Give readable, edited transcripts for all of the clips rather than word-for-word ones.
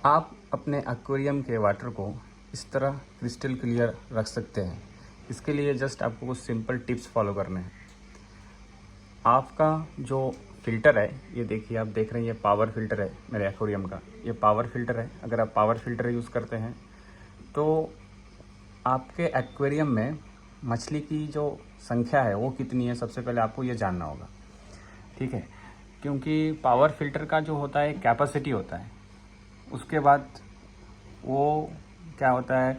आप अपने एक्वेरियम के वाटर को इस तरह क्रिस्टल क्लियर रख सकते हैं। इसके लिए जस्ट आपको कुछ सिंपल टिप्स फॉलो करने हैं। आपका जो फ़िल्टर है, ये देखिए, आप देख रहे हैं, ये पावर फ़िल्टर है मेरे एक्वेरियम का। ये पावर फ़िल्टर है। अगर आप पावर फ़िल्टर यूज़ करते हैं तो आपके एक्वेरियम में मछली की जो संख्या है वो कितनी है, सबसे पहले आपको ये जानना होगा। ठीक है, क्योंकि पावर फ़िल्टर का जो होता है कैपेसिटी होता है, उसके बाद वो क्या होता है,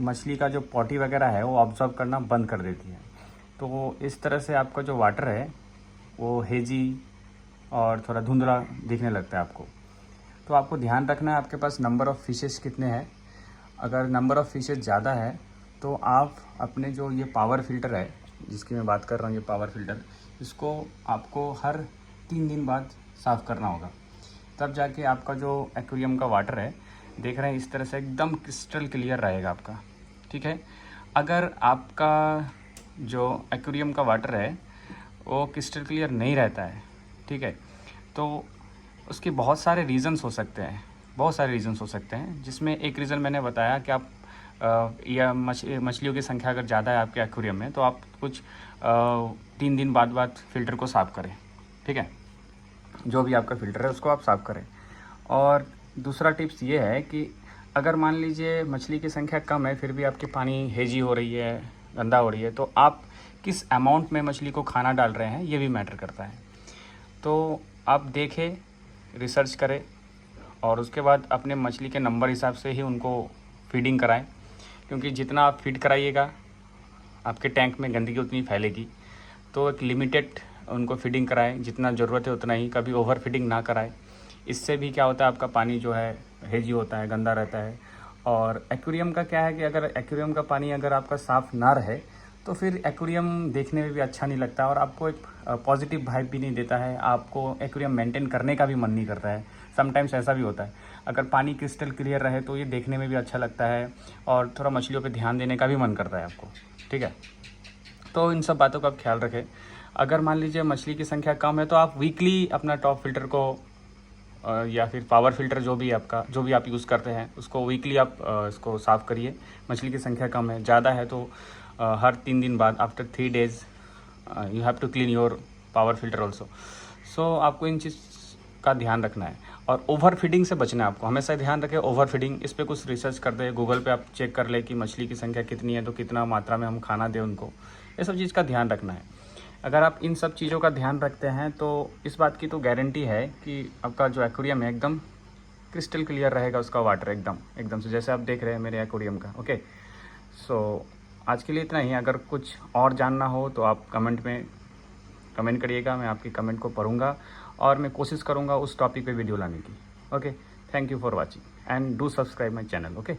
मछली का जो पॉटी वगैरह है वो ऑब्जर्व करना बंद कर देती है। तो इस तरह से आपका जो वाटर है वो हेजी और थोड़ा धुंधला दिखने लगता है आपको। तो आपको ध्यान रखना है आपके पास नंबर ऑफ़ फिशेस कितने हैं। अगर नंबर ऑफ़ फिशेस ज़्यादा है तो आप अपने जो ये पावर फ़िल्टर है जिसकी मैं बात कर रहा हूँ, ये पावर फ़िल्टर, इसको आपको हर 3 दिन बाद साफ़ करना होगा। तब जाके आपका जो एक्वेरियम का वाटर है, देख रहे हैं, इस तरह से एकदम क्रिस्टल क्लियर रहेगा आपका। ठीक है। अगर आपका जो एक्वेरियम का वाटर है वो क्रिस्टल क्लियर नहीं रहता है, ठीक है, तो उसके बहुत सारे रीज़न्स हो सकते हैं। बहुत सारे रीज़न्स हो सकते हैं, जिसमें एक रीज़न मैंने बताया कि आप या मछलियों की संख्या अगर ज़्यादा है आपके एक्वेरियम में तो आप कुछ 3 दिन बाद फ़िल्टर को साफ़ करें। ठीक है, जो भी आपका फ़िल्टर है उसको आप साफ़ करें। और दूसरा टिप्स ये है कि अगर मान लीजिए मछली की संख्या कम है फिर भी आपकी पानी हेजी हो रही है, गंदा हो रही है, तो आप किस अमाउंट में मछली को खाना डाल रहे हैं ये भी मैटर करता है। तो आप देखें, रिसर्च करें और उसके बाद अपने मछली के नंबर हिसाब से ही उनको फीडिंग कराएं, क्योंकि जितना आप फीड कराइएगा आपके टैंक में गंदगी उतनी फैलेगी। तो एक लिमिटेड उनको फीडिंग कराएं, जितना ज़रूरत है उतना ही, कभी ओवर फीडिंग ना कराएं। इससे भी क्या होता है, आपका पानी जो है हेजी होता है, गंदा रहता है। और एक्वेरियम का क्या है कि अगर एक्वेरियम का पानी अगर आपका साफ़ ना रहे तो फिर एक्वेरियम देखने में भी अच्छा नहीं लगता और आपको एक पॉजिटिव वाइब भी नहीं देता है। आपको एक्वेरियम मेंटेन करने का भी मन नहीं करता है। समटाइम्स ऐसा भी होता है, अगर पानी क्रिस्टल क्लियर रहे तो ये देखने में भी अच्छा लगता है और थोड़ा मछलियों पे ध्यान देने का भी मन करता है आपको। ठीक है, तो इन सब बातों का आप ख्याल रखें। अगर मान लीजिए मछली की संख्या कम है तो आप वीकली अपना टॉप फिल्टर को या फिर पावर फिल्टर जो भी आपका, जो भी आप यूज़ करते हैं, उसको वीकली आप इसको साफ़ करिए। मछली की संख्या कम है, ज़्यादा है तो हर 3 दिन बाद, after 3 days, you have to clean your power filter also. So आपको इन चीज़ का ध्यान रखना है और ओवर फीडिंग से बचना है आपको। हमेशा ध्यान रखें ओवर फीडिंग, इस पर कुछ रिसर्च कर दे, गूगल पे आप चेक कर ले कि मछली की संख्या कितनी है तो कितना मात्रा में हम खाना दें उनको। ये सब चीज़ का ध्यान रखना है। अगर आप इन सब चीज़ों का ध्यान रखते हैं तो इस बात की तो गारंटी है कि आपका जो एक्वेरियम है एकदम क्रिस्टल क्लियर रहेगा, उसका वाटर एकदम से, जैसे आप देख रहे हैं मेरे एक्वेरियम का। ओके, सो आज के लिए इतना ही। अगर कुछ और जानना हो तो आप कमेंट में कमेंट करिएगा, मैं आपकी कमेंट को पढ़ूंगा और मैं कोशिश करूंगा उस टॉपिक पे वीडियो लाने की। Okay, thank you for watching and do subscribe my channel. Okay.